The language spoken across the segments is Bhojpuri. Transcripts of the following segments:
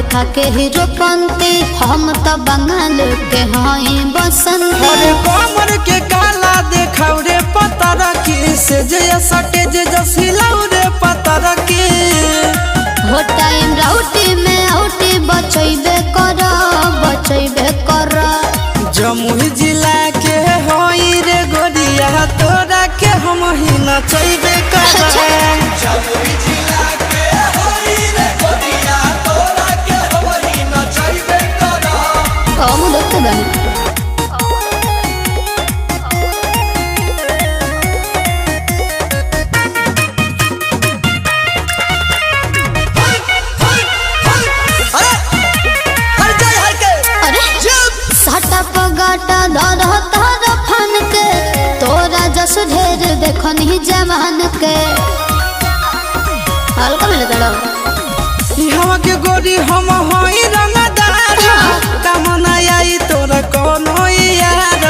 देखा के हीरोपंती हम तो बंगाल के हई बसंती। अरे कमर के काला देखाऊ रे पता रखी से जे सटे जे जसिलाऊ रे पता रखी। हो टाइम राउटी में आउटी बचैबे कर जमुई जिला के होई रे गोरिया तोरा के हम ही नचैबे कर। जमुई जिला के होई रे गोरिया तोरा के हम ही नचैबे कर। हम देखते बानी जस ढेर देखनी जवान के हल्का मिले तड़ो यहाँ के गोरी हम होई रंगदार कामना आई तोरा कोनो यार।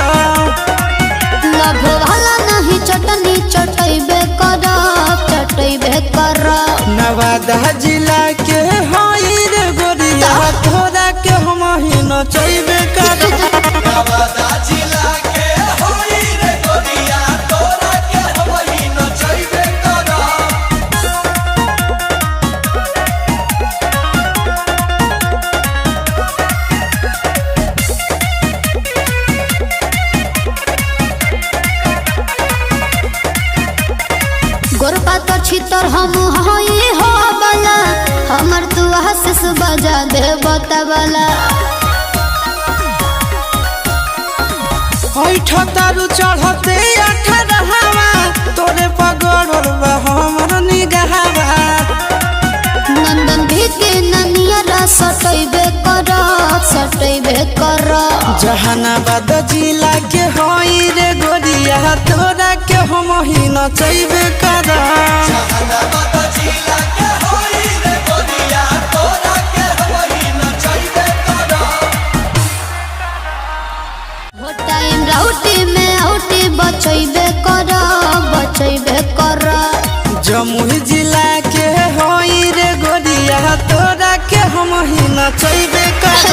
लभ वाला नहीं चटनी चटैबे कर नवादा जिला के होई रे गोरिया तोरा के हम ही नचैबे कर। नवादा जिला के होई रे गोरिया तोरा के हम ही नचैबे कर। गोरपा तो छितर हम हई हो बला हमर तू हंस बजा दे बतावला। तारू चढ़ते 18 तोरे पगड़ल बा हमर निगाहवा। नंदन भी के ननिया सटैबे कर जहानाबाद जिला के होई रे गोरिया तोरा के हम ही नचैबे कर। जहानाबाद जिला के होई रे गोरिया तोरा के हम ही नचैबे कर। हो टाइम राउटी में आउटी बचैबे कर जमुई जिला के होई रे गोरिया तोरा के हम ही नचैबे कर।